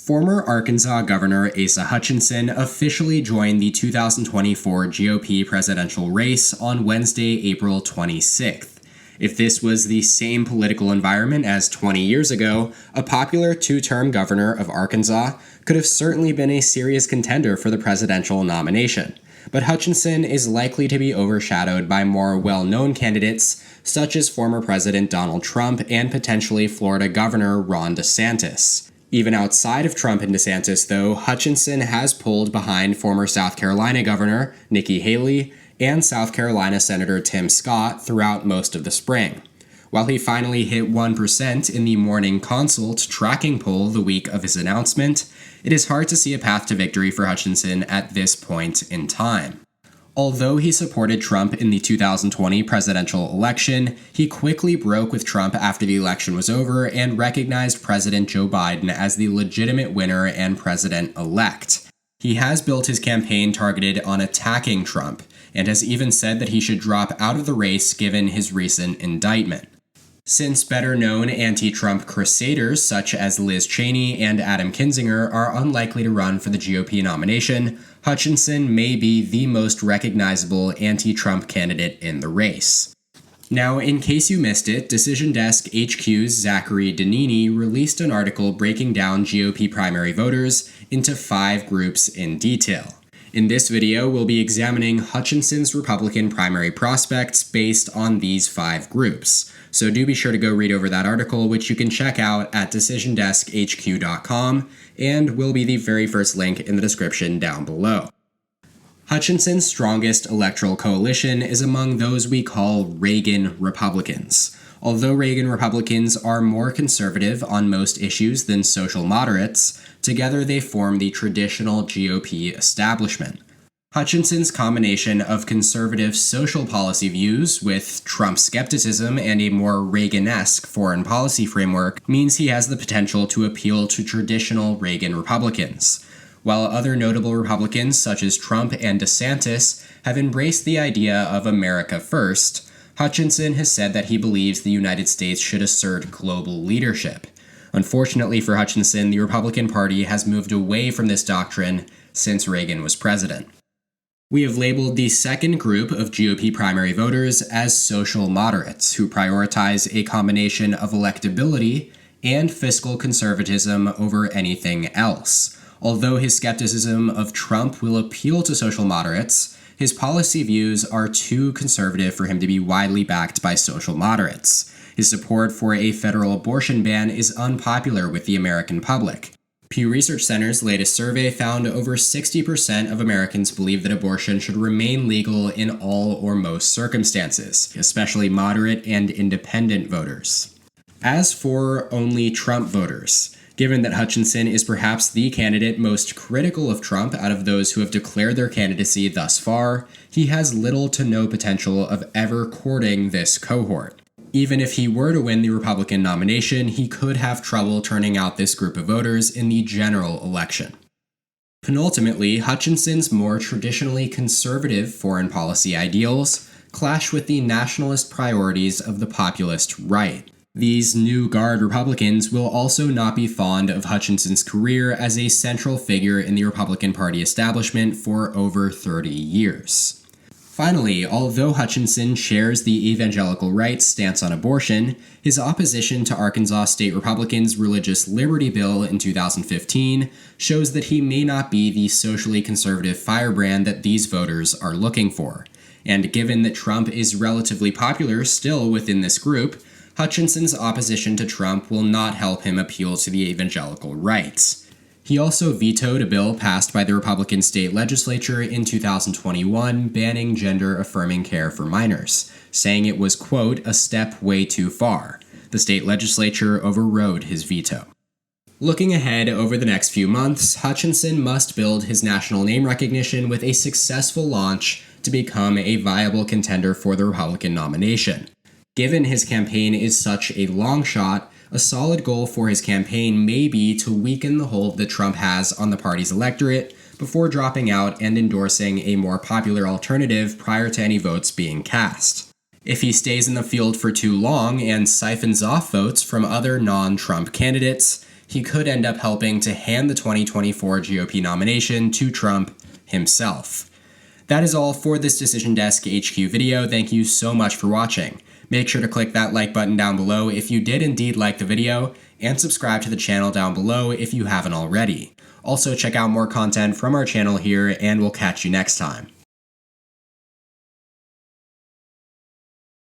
Former Arkansas Governor Asa Hutchinson officially joined the 2024 GOP presidential race on Wednesday, April 26th. If this was the same political environment as 20 years ago, a popular two-term governor of Arkansas could have certainly been a serious contender for the presidential nomination. But Hutchinson is likely to be overshadowed by more well-known candidates, such as former President Donald Trump and potentially Florida Governor Ron DeSantis. Even outside of Trump and DeSantis, though, Hutchinson has pulled behind former South Carolina Governor Nikki Haley and South Carolina Senator Tim Scott throughout most of the spring. While he finally hit 1% in the Morning Consult tracking poll the week of his announcement, it is hard to see a path to victory for Hutchinson at this point in time. Although he supported Trump in the 2020 presidential election, he quickly broke with Trump after the election was over and recognized President Joe Biden as the legitimate winner and president-elect. He has built his campaign targeted on attacking Trump, and has even said that he should drop out of the race given his recent indictment. Since better-known anti-Trump crusaders such as Liz Cheney and Adam Kinzinger are unlikely to run for the GOP nomination, Hutchinson may be the most recognizable anti-Trump candidate in the race. Now, in case you missed it, Decision Desk HQ's Zachary Danini released an article breaking down GOP primary voters into 5 groups in detail. In this video, we'll be examining Hutchinson's Republican primary prospects based on these 5 groups. So do be sure to go read over that article, which you can check out at DecisionDeskHQ.com, and will be the very first link in the description down below. Hutchinson's strongest electoral coalition is among those we call Reagan Republicans. Although Reagan Republicans are more conservative on most issues than social moderates, together they form the traditional GOP establishment. Hutchinson's combination of conservative social policy views with Trump skepticism and a more Reagan-esque foreign policy framework means he has the potential to appeal to traditional Reagan Republicans. While other notable Republicans such as Trump and DeSantis have embraced the idea of America first, Hutchinson has said that he believes the United States should assert global leadership. Unfortunately for Hutchinson, the Republican Party has moved away from this doctrine since Reagan was president. We have labeled the second group of GOP primary voters as social moderates, who prioritize a combination of electability and fiscal conservatism over anything else. Although his skepticism of Trump will appeal to social moderates, his policy views are too conservative for him to be widely backed by social moderates. His support for a federal abortion ban is unpopular with the American public. Pew Research Center's latest survey found over 60% of Americans believe that abortion should remain legal in all or most circumstances, especially moderate and independent voters. As for only Trump voters, given that Hutchinson is perhaps the candidate most critical of Trump out of those who have declared their candidacy thus far, he has little to no potential of ever courting this cohort. Even if he were to win the Republican nomination, he could have trouble turning out this group of voters in the general election. Penultimately, Hutchinson's more traditionally conservative foreign policy ideals clash with the nationalist priorities of the populist right. These new guard Republicans will also not be fond of Hutchinson's career as a central figure in the Republican Party establishment for over 30 years. Finally, although Hutchinson shares the evangelical right's stance on abortion, his opposition to Arkansas State Republicans' religious liberty bill in 2015 shows that he may not be the socially conservative firebrand that these voters are looking for. And given that Trump is relatively popular still within this group, Hutchinson's opposition to Trump will not help him appeal to the evangelical right. He also vetoed a bill passed by the Republican state legislature in 2021 banning gender-affirming care for minors, saying it was, quote, a step way too far. The state legislature overrode his veto. Looking ahead over the next few months, Hutchinson must build his national name recognition with a successful launch to become a viable contender for the Republican nomination. Given his campaign is such a long shot, a solid goal for his campaign may be to weaken the hold that Trump has on the party's electorate before dropping out and endorsing a more popular alternative prior to any votes being cast. If he stays in the field for too long and siphons off votes from other non-Trump candidates, he could end up helping to hand the 2024 GOP nomination to Trump himself. That is all for this Decision Desk HQ video. Thank you so much for watching. Make sure to click that like button down below if you did indeed like the video, and subscribe to the channel down below if you haven't already. Also, check out more content from our channel here, and we'll catch you next time.